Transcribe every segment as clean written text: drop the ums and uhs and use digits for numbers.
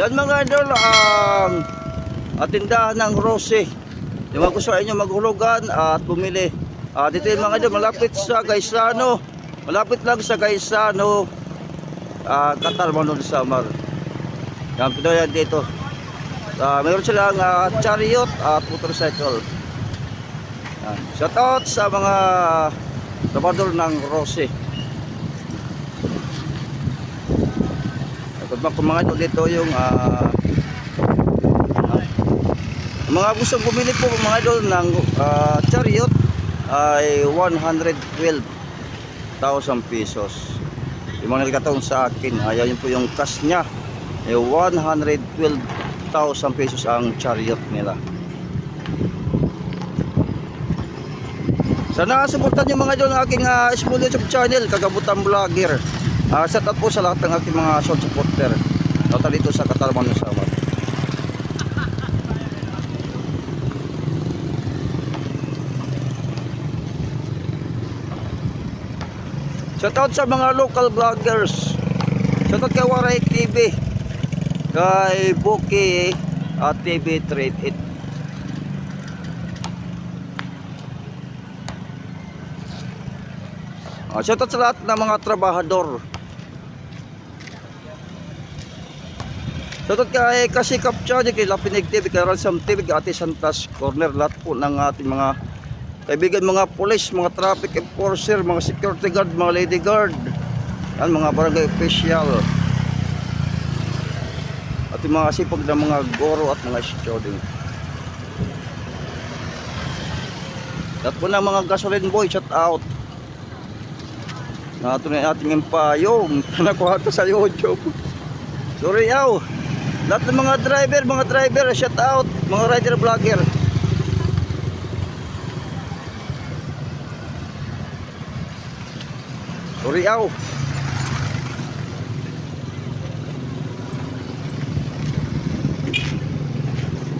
Yan mga idol, ang tindahan ng Rose. Yung mga gusto inyo maghulugan at bumili. Dito yung mga idol, malapit sa Gaisano. Malapit lang sa Gaisano, Qatar, Manol, Samar. Yan, pinoy yan dito. Mayroon silang chariot at motorcycle. Yan. Shout out sa mga trabador ng Rose. Kung mga ito dito yung mga gustong bumili po mga idol ng chariot ay 112,000 pesos. Yung mga nagkataon sa akin, ayan po yung cash nya, 112,000 pesos ang chariot nila. Sana suportan nyo mga idol ng aking small YouTube channel, Kagabutan Vlogger. Shout out po sa lahat ng aking mga short supporter nata dito sa Qatar, Manol, Samar. Shout out sa mga local vloggers. Shout out kay Waray TV, kay Buki at TV Trade It. Shout out sa lahat ng mga trabahador. Shoutout kay Kasikap Channel, kay Lapinig TV, kay Ransam TV, kay Ate Santas Corner, lahat po ng ating mga kaibigan, mga police, mga traffic enforcer, mga security guard, mga lady guard, yan, mga barangay official, at yung mga sipag na mga goro at mga student. Lahat po ng mga gasoline boy, shout out. Nato na ating empayong nakuha ito sa YouTube. Sorry yaw. Lahat ng mga driver, shout out, mga rider vlogger. Sorry yaw.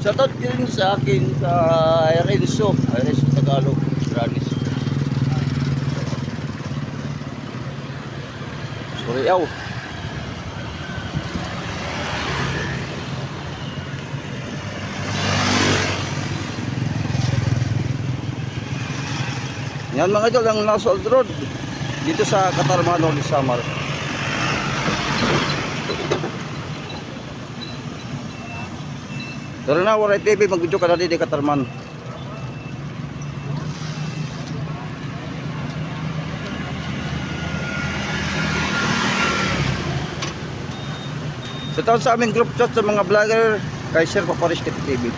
Shout out din sa akin sa Renzo Tagalog, Ranis. Sorry yaw. Yan mga idol, ang Nasold Road dito sa Qatar, Manol, Samar. Tara na, Waray TV, mag-video ka na din di Qatarman. Sa taon sa aming group chat sa mga vlogger, kay Sir Paparis Kit TV.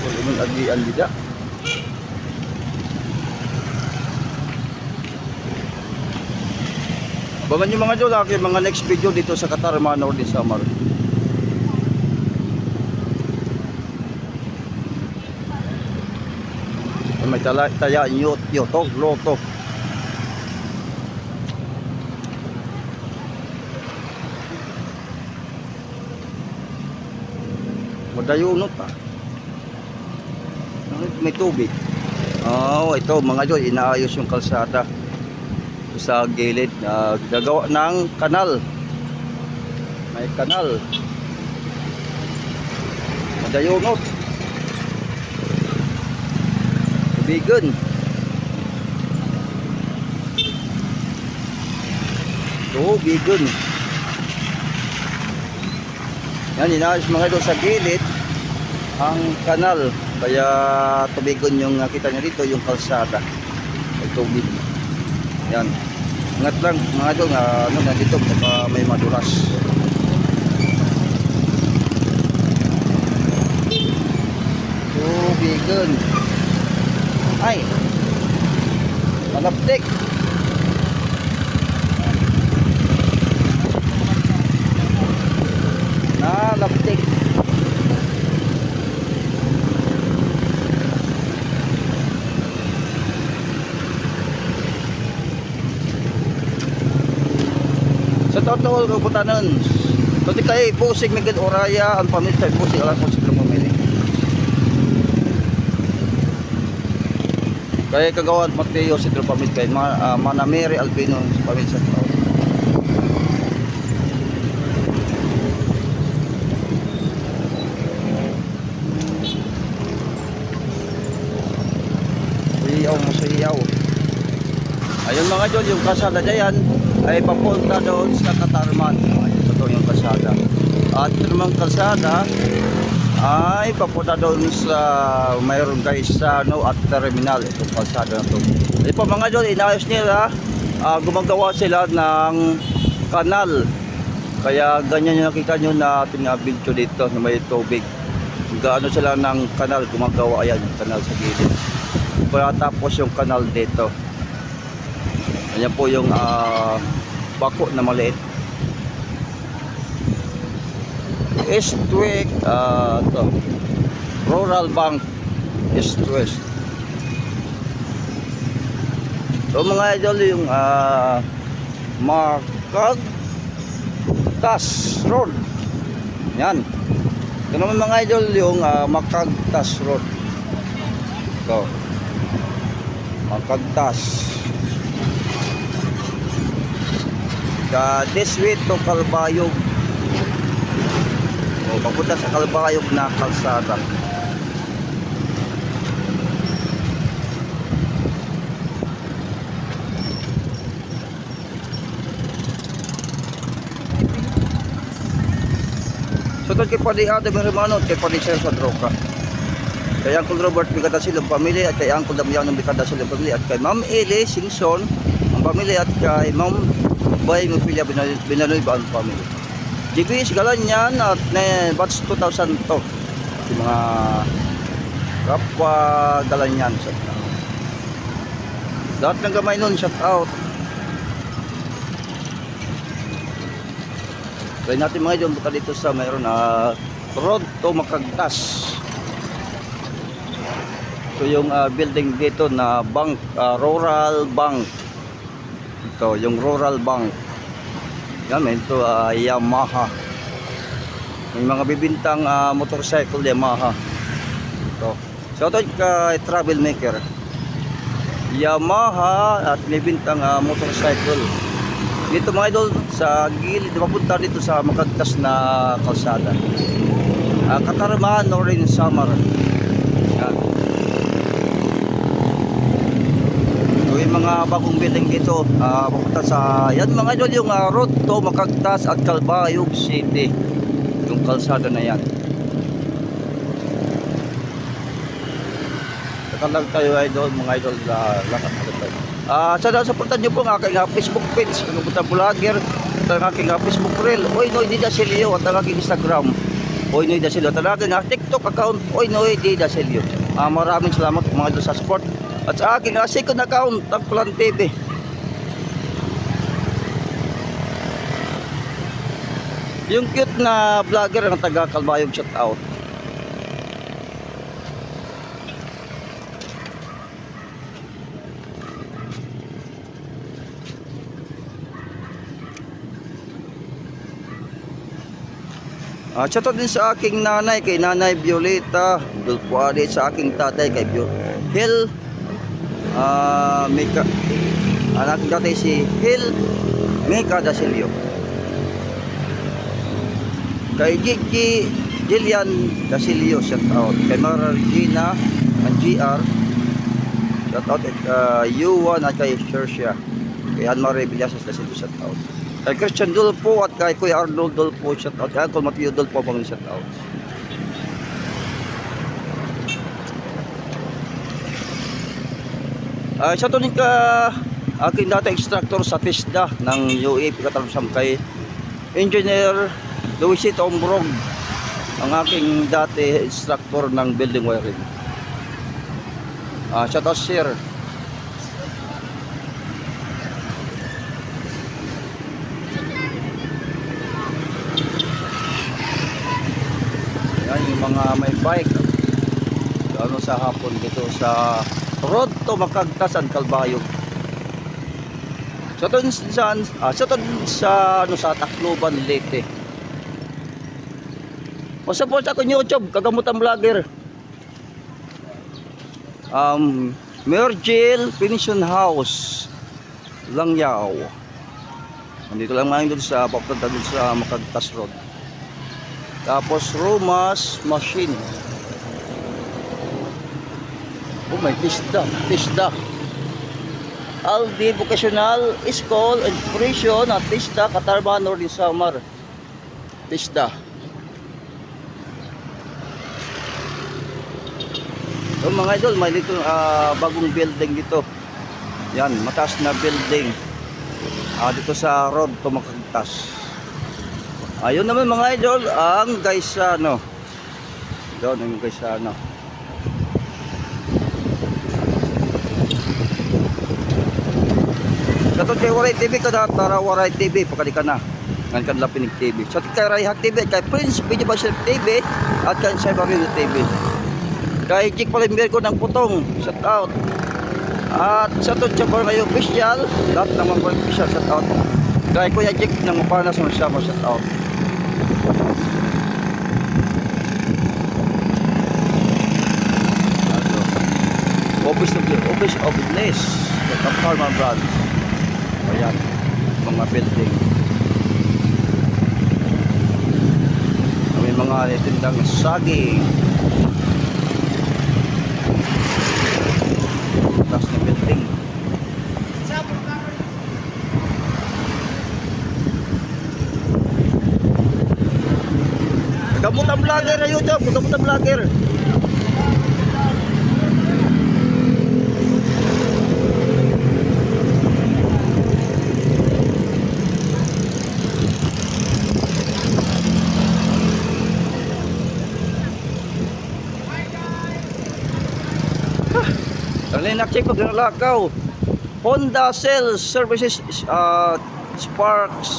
Wala mong agian dida. Abangan nyo mga idol, mga next video dito sa Qatar, Manol, Samar. May taya yoto, loto. Madayunot pa. May tubig. Ito mga idol, inaayos yung kalsada sa gilid, gagawa ng kanal. May kanal. Madayunot. Tubigan. Tubigan. Yan, inaayos mga idol sa gilid ang kanal, kaya tubigan yung kita nyo dito, yung kalsada. May tubig. Yan. Ingat lang mga idol, nandito baka may madulas. Tubigan. Ay, malaptik. Nalaptik. Sa totoo kabutanan, pati kay Pusig Miguel Oraya, ang pamilya kay Pusig alam ko sila pamilya. Kaya kagawan Mateo si pamilya kay Manamere Albino pamilya sa tao. mga idol, yung kalsada dyan ay papunta doon sa Katarman. Ito yung kalsada. At ito namang kalsada ay papunta doon sa mayroon Gaisano at terminal. Itong kalsada na ito. Ito po mga idol, inayos nila, gumagawa sila ng kanal. Kaya ganyan yung nakita nyo na ating video dito na may tubig. Gaano sila ng kanal, gumagawa. Ayan yung kanal sa gilid. Kaya tapos yung kanal dito. Ayan po yung bako na maliit. East-West, Rural Bank, East-West. So mga idol, yung Makagtas Road. Yan. Ito naman mga idol, yung Makagtas Road. Ito. Makagtas. This way to Calbayog. O, papunta sa Calbayog na kalsada. So, ito kay Padi Adam Hermano at kay Padi Sir sa Droga. Kay Uncle Robert Bicada silang pamilya at kay Uncle Damiano Bicada silang pamilya at kay Ma'am Eli Singson ang pamilya at kay Ma'am Bay Mupilya Binanoy ba ang pamilya. GBS Galanyan at batch 2002. Yung mga kapwa Galanyan. Lahat ng gamay nun, shout out. Try natin mga idol, buka dito sa mayroon road to Makagtas. Ito yung building dito na bank, Rural Bank. Ito yung Rural Bank. Yan, ito Yamaha. May mga bibintang motorcycle Yamaha. Ito. So ito kay travel maker. Yamaha at may bintang motorcycle. Dito mga idol, sa gilid, papunta dito sa Makagtas na kalsada. Katarman, Orange Summer. Yan. So yung mga bagong building dito, papunta sa, yan mga idol, yung road to Makagtas at Calbayog City. Yung kalsada na yan. Nakalag tayo idol, mga idol, lakas tayo. Sana supportan nyo po ang aking Facebook page, ang Butang Vlogger, at ang aking Facebook reel, Oy Noy Di Dasilio, at ang aking Instagram, Oy Noy Dasilio, at ang aking TikTok account, Oy Noy Di Dasilio. Maraming salamat mga idol sa support, at sa aking second account, Tagpulan TV. Yung cute na vlogger ng taga Calbayog, shout out. Shoutout din sa aking nanay, kay Nanay Violeta Dulpuade, sa aking tatay, kay Hil Mika. Anak tatay si Hil Mika Dasilio. Kay Gigi Jillian Dasilio, shoutout. Kay Margina ang GR, shoutout. Yuan at kay Shersia. Kay Anne-Marie Villasas Dasilio, shoutout. Kay Christian Dulpo at kay Kuya Arnold Dulpo, shout out. Kay Uncle Mateo Dulpo, pang shout out. Shout out din ka aking dating instructor sa TISDA ng UAP Katarusam, kay Engineer Luisito Ombrog, ang aking dati instructor ng building wiring. Shout out sir. Yung mga may bike ano sa hapon dito sa road to Makagtas at Calbayog. So doon sa ano sa Tacloban, Leyte. Support ako YouTube, Kagamutan Vlogger. Mergel Pension House Langyaw. Nandito lang mga doon sa papunta doon sa Makagtas Road. Tapos Romas Machine. Oh, may tisda. Aldi Vocational School Inspiration at Tista Katarman Northern Samar. Tista. So mga idol, may dito bagong building dito. Yan, mataas na building. Dito sa road Tumakagtas. Ayun naman mga idol, ang Gaisano. Doon ang Gaisano. Sa to kay Waray TV kada tara Waray TV pakali ka na. Ngan kan Lapinig TV. Sa to kay Rayhat TV kay Prince Video Basher TV at kay Cyber TV. Kay Jik Palimber ko ng Putong, shout out. At sa to Chamber kayo official, lahat ng mga official shout out. Kay Kuya Jik ng Mapanas ng Sama shout out. Office of Business, the Kaparman Branch. Ayan, mga building. May mga tindang saging. Taas na building. Gamot ang vlogger na YouTube, gamot ang vlogger. Dali na check pag nalakaw. Honda Sales Services Sparks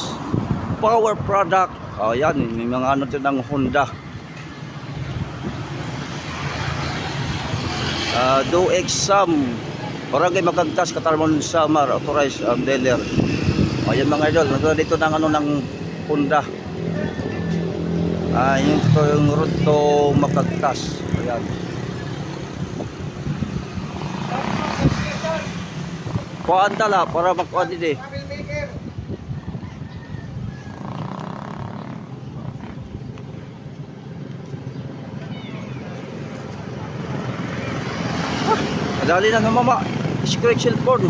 Power Product. Yan, may mga ano din ng Honda. Do exam. Barangay Magagtas, Katarman Samar, authorized dealer. Yan mga idol, nagdala dito ng ano ng Honda. Yun ito yung road to Magagtas. Ayan. Kuhaan tala para magkuhaan din eh. Madali na ng mama. Scratch cellphone.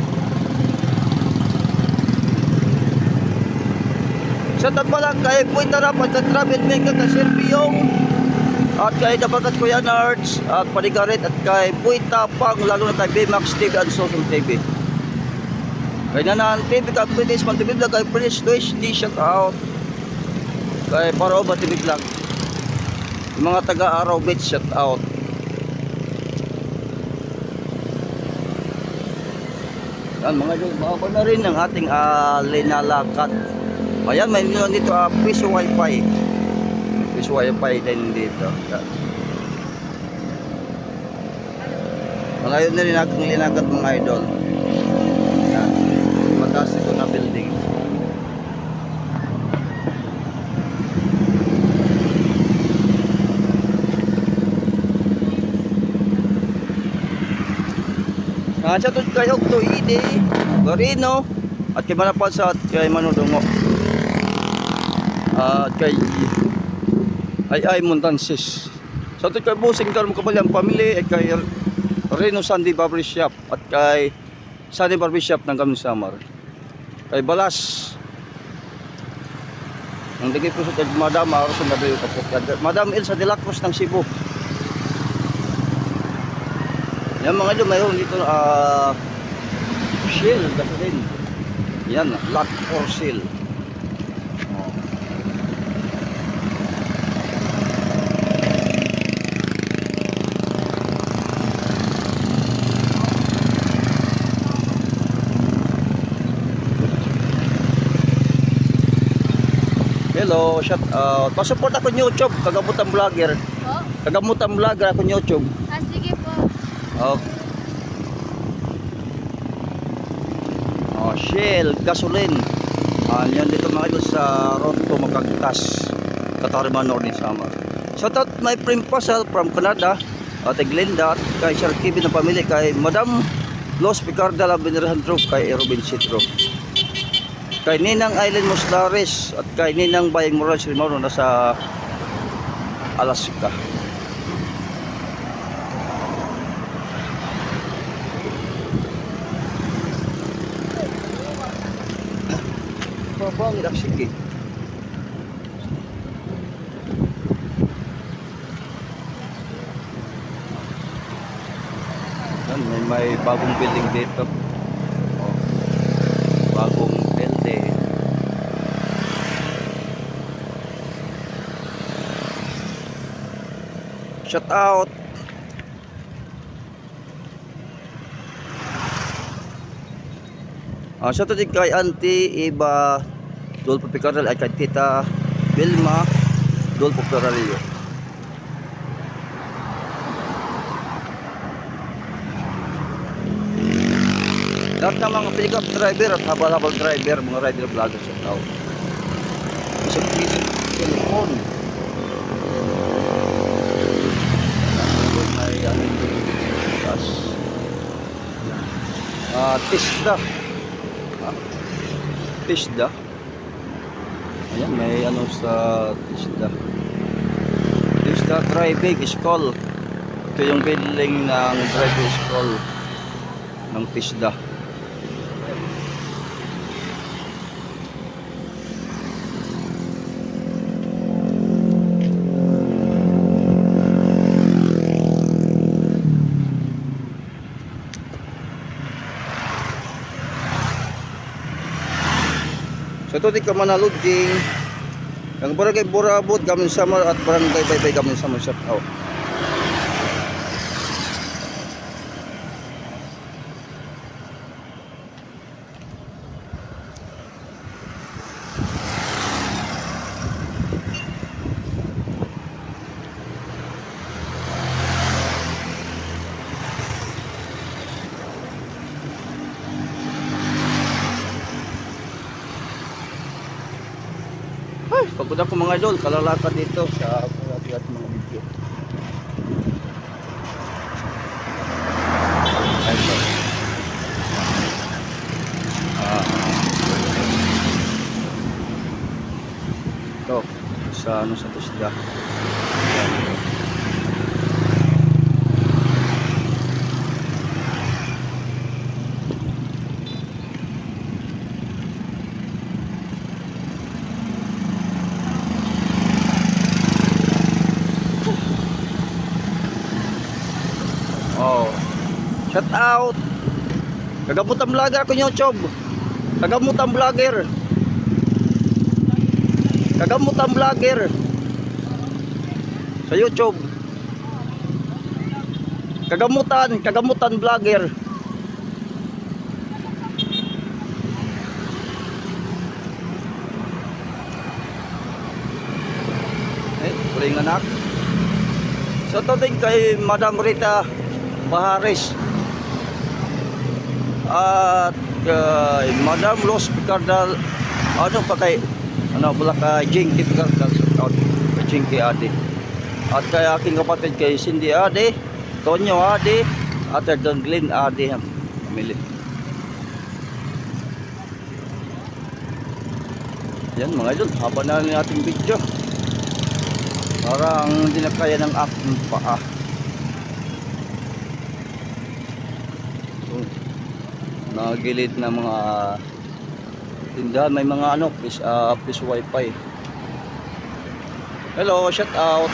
Sa tagbalang kay Puwita na pagka-travel maker na Silvio. At kay Dabagat Kuya Nards. At Panigarit at kay Puwita Pang. Lalo na kay BMAX TV at Social TV. Kaya na TV ka British Multimedia kay British Twitch D shout out. Kay Paroba TV Vlog. Yung mga taga-Araw Beach shout out. Yan mga idol, baka na rin ang ating linalakat. Ayan, may nilo dito piso wifi. Piso wifi din dito. Malayo na rin aking linakat mga idol. Yan. Mataas ito na building. Sa to kay Okto Ide, Garino, at kay Manapalsa at kay Manudungo. At kay Ay Montansis. Sa to kay Busing Karmo Kabalyang Family at kay Reno Sandy Barber Shop at kay Sandy Barber Shop ng Kamin Samar. Kay Balas. Ang digay po sa Madam Aroson W Kapok. Madam Elsa de la Cruz ng Cebu. Yan mga idol, mayroon dito Shell kasi din. Yan, lot for sale. Hello, shout out. Pasupport ako ng YouTube, Kagamutan Vlogger. Oh? Kagamutan Vlogger ako ng YouTube. Sige po. Shell, gasoline. Yan dito mga idol sa road to Magagtas, Katarman Northern Samar. Shout out my friend Pasal from Canada, at Glenda, at kay Sir Kevin na pamilya, kay Madam Los Picarda Labinerahandro, kay Robin Citro, kay Ninang Island Moslares, at kay Ninang Bayang Morales Rimaro na sa Alaska. bang sige. Yan, may bagong building dito. Oh, bagong building. Shout out. Shout out din kay Auntie Iba Dolpo Picaral at kay Tita Vilma Dolpo Picaralio. Lahat ng mga pick-up driver at habal-habal driver, mga rider vlogger sa tao. Isang telepon. May ano ito. Tisda. Tisda. Ayan, may ano sa Tisda. Tisda Driving School. Ito yung building ng driving school ng Tisda. So ito di ka manaluding ang barangay Burabot, Gamin Samar at barangay Baybay, Gamin Samar. Shout out. Pagod ako mga idol, kalalakad dito sa mga video. Ito, sa ano sa Tisda. Oh, shout out. Kagamutan vlogger ako YouTube. Kagamutan vlogger. Kagamutan vlogger sa YouTube. Kagamutan vlogger. Kuling anak. So to din kay Madam Rita Baharis at Madam Los Picardal, ano pa kay ano pala kay Jinky Picardal, kay Jinky Ade, at kay aking kapatid kay Cindy Ade, Tonyo Ade, at kay Glenn Ade, pamilya. Yan mga idol, haba na rin ating video, parang hindi na kaya ng aking paa. Nagilid na mga tindahan, may mga ano, please wifi. Hello, shout out.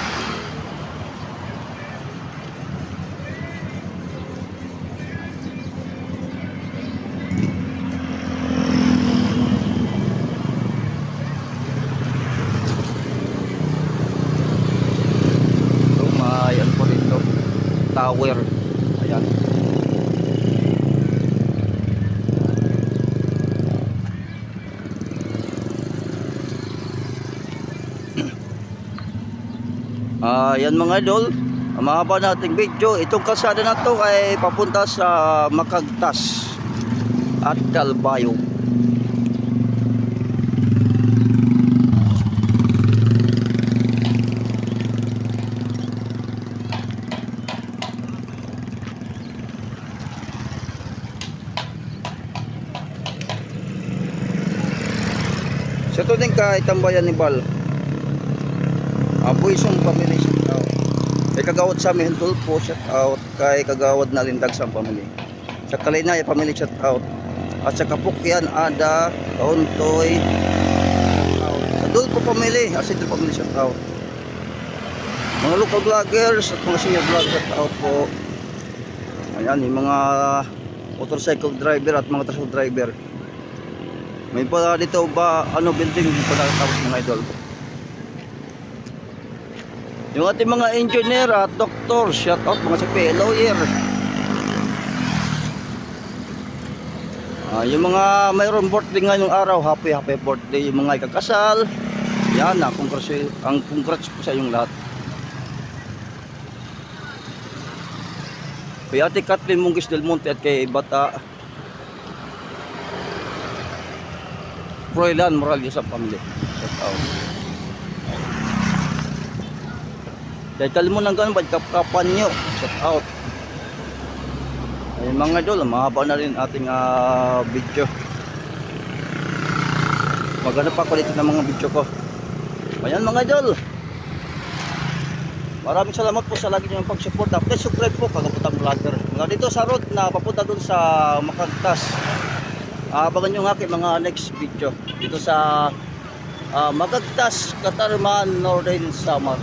So may ano po dito, tower. Ayan. Yan mga idol, ang mahaba nating video. Itong kalsada na to ay papunta sa Macagtas at Calbayo. Sa to din kay Tambayan ni Bal. Buisong pamilya, shout out. Kay Kagawad sa amin Tulpo, shout out. Kay Kagawad na Lindag sa pamilya. Sa Kalinay pamilya, shout out. At sa Kapukyan Ada, Kauntoy, Adolfo Family, Asidro Family, shout out. Mga local vloggers at mga senior vloggers, shout out po. Ayan, yung mga motorcycle driver at mga truck driver. May pa dito ba, building dito nakatapos mga idol. Yung ating mga engineer at doktor, shout out mga CPA lawyer. Yung mga mayroong birthday ngayong araw, happy birthday. Yung mga ikakasal, yan na, congrats po sa inyong lahat. Kay Ate Kathleen Mungis del Monte at kay Bata Froilan Morales sa family. Shout out. Dahil tali mo ng ganun, ba't kapan nyo? Shout out. Ayun mga idol, mahaba na rin ating video. Maganda pa kulit ng mga video ko. Ayan mga idol. Maraming salamat po sa lagi niyong pag-support. Please subscribe po, Kagaputang Vlogger. Mga dito sa road na papunta dun sa Macagtas. Abangan nyo nga aking mga next video. Dito sa Macagtas, Katarman, Northern Samar.